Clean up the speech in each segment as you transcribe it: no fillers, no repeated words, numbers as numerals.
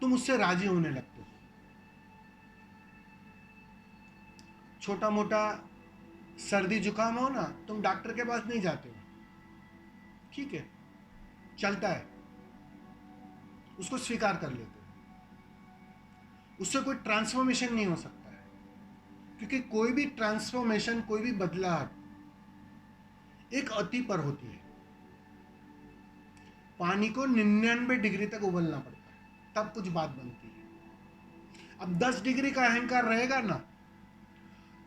तुम उससे राजी होने लगते हो। छोटा मोटा सर्दी जुकाम हो ना, तुम डॉक्टर के पास नहीं जाते हो, ठीक है, चलता है, उसको स्वीकार कर लेते हो। उससे कोई ट्रांसफॉर्मेशन नहीं हो सकता है, क्योंकि कोई भी ट्रांसफॉर्मेशन, कोई भी बदलाव एक अति पर होती है। पानी को 99 डिग्री तक उबलना पड़ता है, तब कुछ बात बनती है। अब 10 डिग्री का अहंकार रहेगा ना,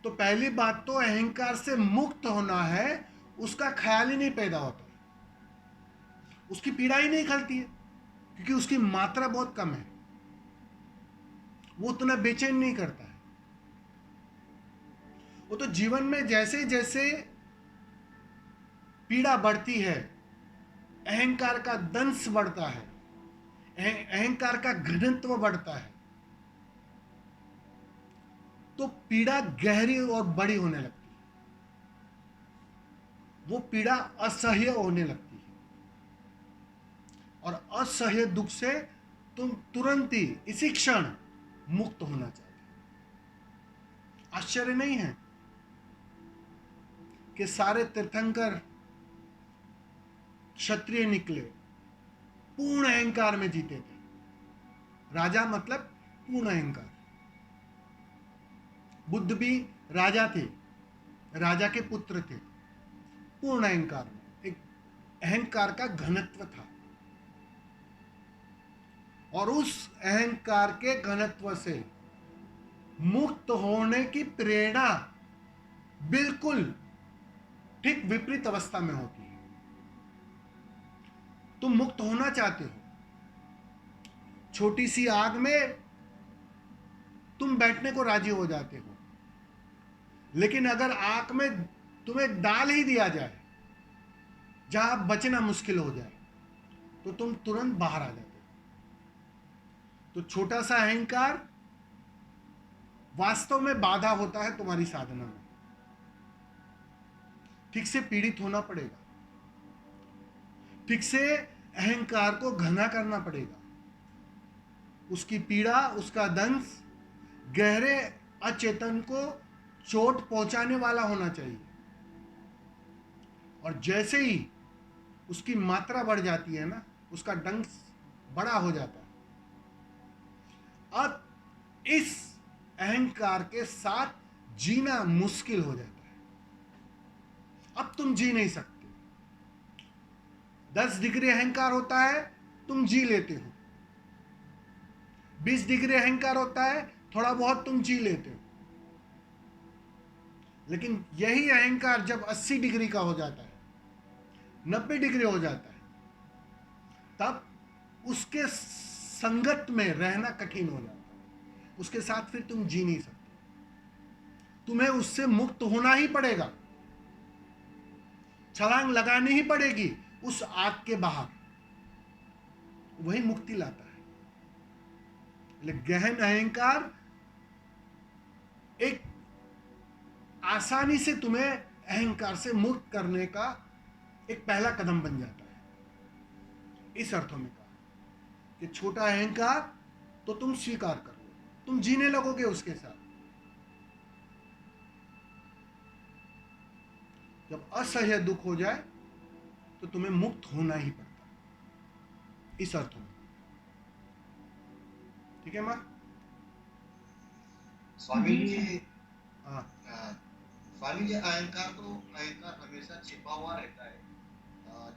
तो पहली बात तो अहंकार से मुक्त होना है, उसका ख्याल ही नहीं पैदा होता, उसकी पीड़ा ही नहीं खलती है, क्योंकि उसकी मात्रा बहुत कम है, वो उतना बेचैन नहीं करता है। वो तो जीवन में जैसे जैसे पीड़ा बढ़ती है, अहंकार का दंश बढ़ता है, अहंकार का घनत्व बढ़ता है, तो पीड़ा गहरी और बड़ी होने लगती है, वो पीड़ा असह्य होने लगती है, और असह्य दुख से तुम तुरंत ही इसी क्षण मुक्त होना चाहते हो। आश्चर्य नहीं है कि सारे तीर्थंकर क्षत्रिय निकले, पूर्ण अहंकार में जीते थे। राजा मतलब पूर्ण अहंकार। बुद्ध भी राजा थे, राजा के पुत्र थे, पूर्ण अहंकार में, एक अहंकार का घनत्व था, और उस अहंकार के घनत्व से मुक्त होने की प्रेरणा बिल्कुल ठीक विपरीत अवस्था में होती है। तुम मुक्त होना चाहते हो, छोटी सी आग में तुम बैठने को राजी हो जाते हो, लेकिन अगर आग में तुम्हें डाल ही दिया जाए जहां बचना मुश्किल हो जाए, तो तुम तुरंत बाहर आ जाते हो। तो छोटा सा अहंकार वास्तव में बाधा होता है तुम्हारी साधना में। ठीक से पीड़ित होना पड़ेगा, ठीक से अहंकार को घना करना पड़ेगा, उसकी पीड़ा, उसका दंश गहरे अचेतन को चोट पहुंचाने वाला होना चाहिए, और जैसे ही उसकी मात्रा बढ़ जाती है ना, उसका डंक बड़ा हो जाता है, अब इस अहंकार के साथ जीना मुश्किल हो जाता है। अब तुम जी नहीं सकते। 10 डिग्री अहंकार होता है, तुम जी लेते हो। 20 डिग्री अहंकार होता है, थोड़ा बहुत तुम जी लेते हो। लेकिन यही अहंकार जब 80 डिग्री का हो जाता है, 90 डिग्री हो जाता है, तब उसके संगत में रहना कठिन हो जाता है, उसके साथ फिर तुम जी नहीं सकते। तुम्हें उससे मुक्त होना ही पड़ेगा, छलांग लगानी ही पड़ेगी उस आग के बाहर, वही मुक्ति लाता है। गहन अहंकार एक आसानी से तुम्हें अहंकार से मुक्त करने का एक पहला कदम बन जाता है। इस अर्थों में कहा कि छोटा अहंकार तो तुम स्वीकार कर लो, तुम जीने लगोगे उसके साथ। जब असह्य दुख हो जाए तो तुम्हें मुक्त होना ही पड़ता है, इस अर्थों में। ठीक है माँ? स्वामी जी, हाँ। स्वामी जी, अहंकार हमेशा छिपा हुआ रहता है।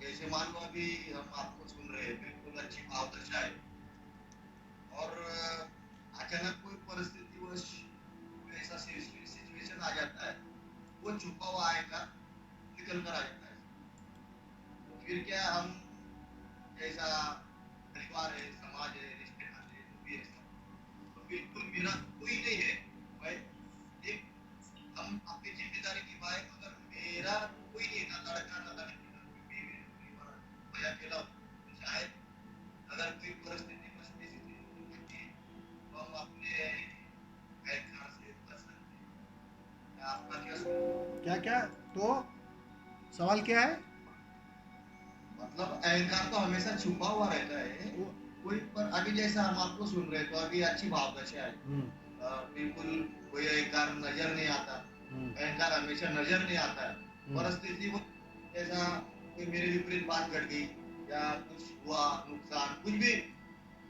जैसे मान लो अभी हम आपको सुन रहे हैं, बिल्कुल अच्छी भाव दर्शाए, और अचानक कोई परिस्थिति वश ऐसा सिचुएशन आ जाता है, वो छुपा हुआ अहंकार निकल कर आ जाता है। तो फिर क्या हम, जैसा परिवार है, समाज है, रिश्ते नाते जो भी है, तो बिल्कुल मेरा कोई नहीं है, मैं एक, हम अपनी जिम्मेदारी निभाए, मगर मेरा कोई नहीं था, लड़का ना लड़की ना कोई बीवी परिवार, मैं अकेला हूँ। तो शायद अगर कोई परिस्थिति बस ऐसी होती है, तो हम अपने अहंकार से बच सकते हैं। आपका क्या सोच? क्या क्या? तो सवाल क्या है? मतलब अहंकार तो हमेशा छुपा हुआ रहता है। कोई पर अभी जैसा हम आपको सुन रहे तो अभी अच्छी भाव दशा है। बिल्कुल कोई अहंकार नजर नहीं आता। अहंकार हमेशा नजर नहीं आता है। परिस्थिति वो जैसा कोई मेरे विपरीत बात घट गई या कुछ हुआ नुकसान कुछ भी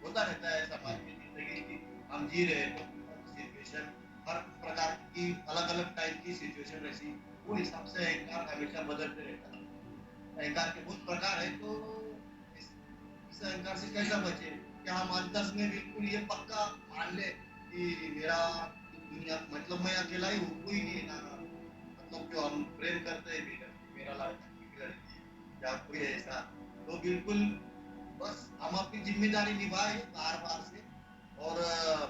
होता रहता है समाज में जिंदगी की हम जी रहे हैं तो सिचुएशन हर प्रकार की अलग अलग टाइप की सिचुएशन रहती वो हिसाब से अहंकार हमेशा बदलते रहता है। अहंकार के बहुत प्रकार है तो इस अहंकार से कैसा बचे क्या हम अंतस में बिल्कुल ये पक्का मान ले कि मेरा दुनिया मतलब मैं अकेला ही हूँ कोई नहीं ना मतलब जो हम प्रेम करते हैं मेरा लड़का की लड़की या कोई ऐसा तो बिल्कुल बस हम अपनी जिम्मेदारी निभाए बार बार से और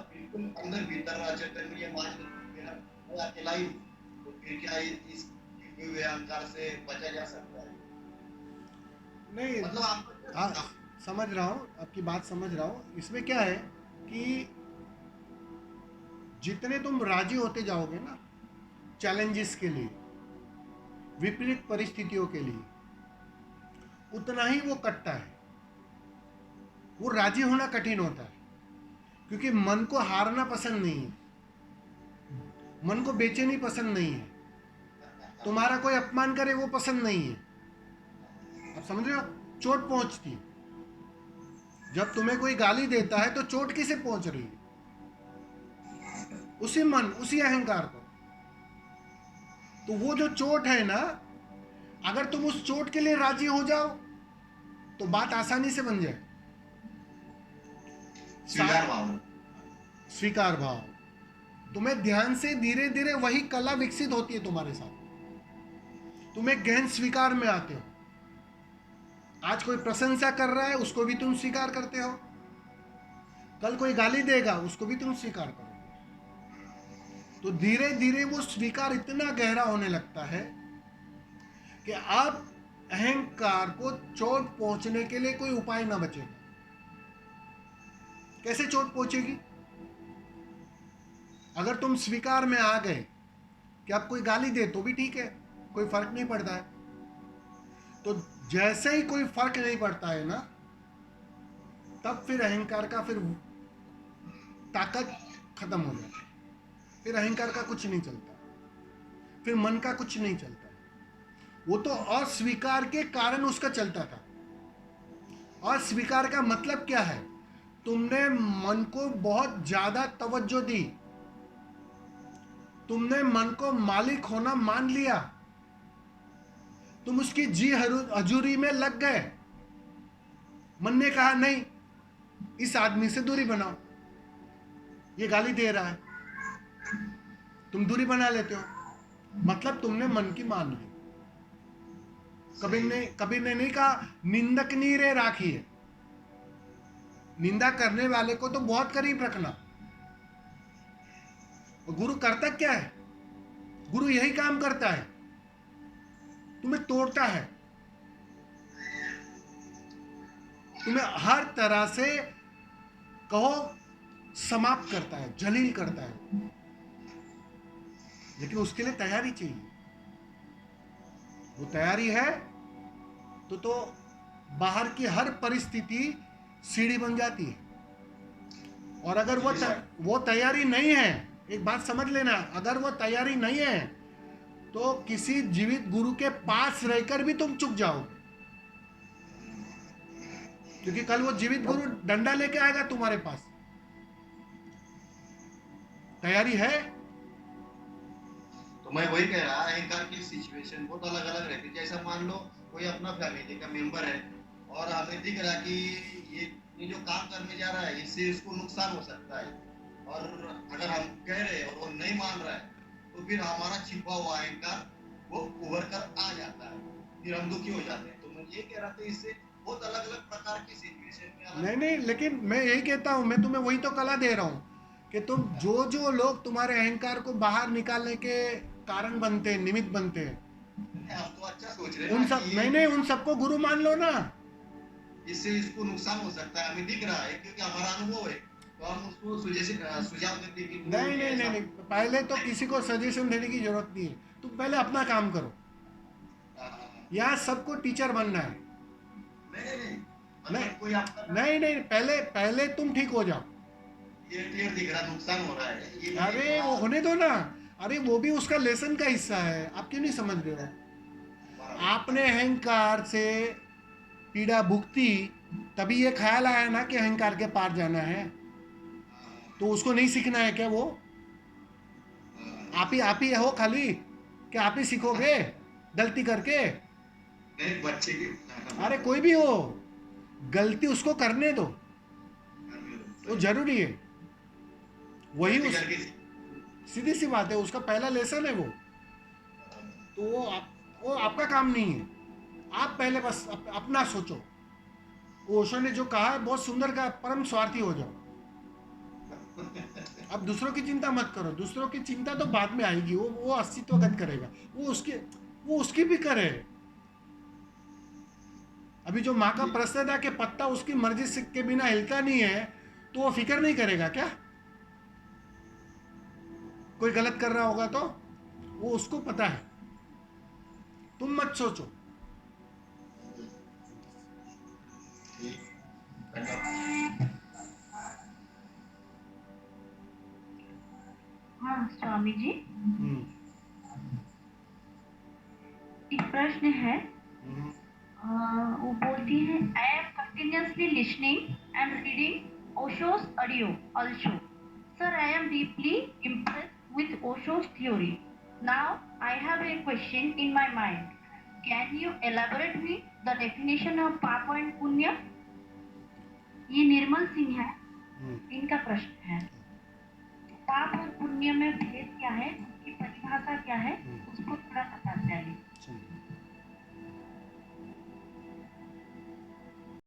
बिल्कुल अंदर भीतर चैतन्य ये मान मेरा मैं अकेला ही हूँ तो फिर क्या इस हुए अहंकार से बचा जा सकता है। नहीं, मतलब आप हाँ, समझ रहा हूँ, आपकी बात समझ रहा हूँ। इसमें क्या है कि जितने तुम राजी होते जाओगे ना चैलेंजेस के लिए, विपरीत परिस्थितियों के लिए, उतना ही वो कटता है। वो राजी होना कठिन होता है क्योंकि मन को हारना पसंद नहीं है, मन को बेचैनी पसंद नहीं है, तुम्हारा कोई अपमान करे वो पसंद नहीं है। आप समझ रहे हो? चोट पहुंचती है। जब तुम्हें कोई गाली देता है तो चोट किसे पहुंच रही है? उसी मन, उसी अहंकार को। तो वो जो चोट है ना, अगर तुम उस चोट के लिए राजी हो जाओ तो बात आसानी से बन जाए। स्वीकार भाव स्वीकार भाव। तुम्हें ध्यान से धीरे धीरे वही कला विकसित होती है तुम्हारे साथ। तुम एक गहन स्वीकार में आते हो। आज कोई प्रशंसा कर रहा है उसको भी तुम स्वीकार करते हो, कल कोई गाली देगा उसको भी तुम स्वीकार करोगे। तो धीरे धीरे वो स्वीकार इतना गहरा होने लगता है कि अब अहंकार को चोट पहुंचने के लिए कोई उपाय ना बचेगा। कैसे चोट पहुंचेगी? अगर तुम स्वीकार में आ गए कि अब कोई गाली दे तो भी ठीक है, कोई फर्क नहीं पड़ता है, तो जैसे ही कोई फर्क नहीं पड़ता है ना, तब फिर अहंकार का फिर ताकत खत्म हो जाती है। फिर अहंकार का कुछ नहीं चलता, फिर मन का कुछ नहीं चलता। वो तो अस्वीकार के कारण उसका चलता था। अस्वीकार का मतलब क्या है? तुमने मन को बहुत ज्यादा तवज्जो दी, तुमने मन को मालिक होना मान लिया, तुम उसकी जी हजूरी में लग गए। मन ने कहा नहीं, इस आदमी से दूरी बनाओ, ये गाली दे रहा है, तुम दूरी बना लेते हो। मतलब तुमने मन की मान ली। कबीर ने नहीं कहा निंदक नहीं रे राखी है। निंदा करने वाले को तो बहुत करीब रखना। और गुरु करता क्या है? गुरु यही काम करता है, तुम्हें तोड़ता है, तुम्हें हर तरह से कहो समाप्त करता है, जलील करता है। लेकिन उसके लिए तैयारी चाहिए। वो तैयारी है तो बाहर की हर परिस्थिति सीढ़ी बन जाती है। और अगर वो तैयारी नहीं है, एक बात समझ लेना, अगर वो तैयारी नहीं है तो किसी जीवित गुरु के पास रहकर भी तुम चुक जाओगे, क्योंकि कल वो जीवित गुरु डंडा लेके आएगा तुम्हारे पास। तैयारी है? तो मैं वही कह रहा, अहंकार की सिचुएशन बहुत अलग अलग रहती है। जैसा मान लो कोई अपना फैमिली का मेंबर है और हमें दिख रहा कि ये जो काम करने जा रहा है इससे इसको नुकसान हो सकता है, और अगर हम कह रहे हैं और वो नहीं मान रहा है तो फिर हमारा छिपा हुआ अहंकार वो उभर कर आ जाता है, फिर हम दुखी हो जाते हैं। तो मैं ये कह रहा था इससे बहुत अलग अलग प्रकार की सिचुएशन में नहीं, लेकिन मैं यही कहता हूं, मैं तुम्हें वही तो कला दे रहा हूं कि तुम जो लोग तुम्हारे अहंकार को बाहर निकालने के कारण बनते हैं, निमित्त बनते हैं, आप तो अच्छा सोच रहे उन सब नहीं, उन सबको गुरु मान लो ना। इससे इसको नुकसान हो सकता है, हमें दिख रहा है क्योंकि हमारा अनुभव है, तो हम उसको सुझाव देते हैं कि नहीं, पहले तो किसी को सजेशन देने की जरूरत नहीं है। तुम पहले अपना काम करो। यहाँ सबको टीचर बनना है। नहीं, नहीं मतलब कोई आपका नहीं नहीं, पहले पहले तुम ठीक हो जाओ। ये क्लियर दिख रहा नुकसान हो रहा है, ये मुझे अरे वो थोड़ा होने दो ना। अरे वो भी उसका लेसन का हिस्सा है, आप क्यों नहीं समझ रहे हो? बराबर। आपने अहंकार से पीड़ा भुगती, तभी ये ख्याल आया ना कि अहंकार के पार जाना है। तो उसको नहीं सीखना है क्या वो? आप ही हो खाली, कि आप ही सीखोगे गलती करके? नहीं बच्चे की अरे कोई भी हो, गलती उसको करने दो, वो जरूरी है। वही गलती उस करके सीधी सी बात है, उसका पहला लेसन है वो। तो वो आपका काम नहीं है। आप पहले बस अपना सोचो। ओशो ने जो कहा है बहुत सुंदर कहा, परम स्वार्थी हो जाओ। अब दूसरों की चिंता मत करो, दूसरों की चिंता तो बाद में आएगी, वो अस्तित्वगत करेगा। वो उसकी भी करे। अभी जो माँ का प्रश्न था कि पत्ता उसकी मर्जी से के बिना हिलता नहीं है, तो वो फिक्र नहीं करेगा क्या? कोई गलत कर रहा होगा तो वो उसको पता है। तुम मत सोचो। हाँ स्वामी जी, हम्म, एक प्रश्न है। हम्म, वो बोलती है, I am continuously listening and reading Osho's audio also. Sir, I am deeply impressed with Osho's theory. Now I have a question in my mind. Can you elaborate me the definition of पाप and पुण्य? ये निर्मल सिंह है, हम्म। इनका प्रश्न है। पाप और पुण्य में भेद क्या है, उसकी परिभाषा क्या है, उसको थोड़ा बता चाहिए।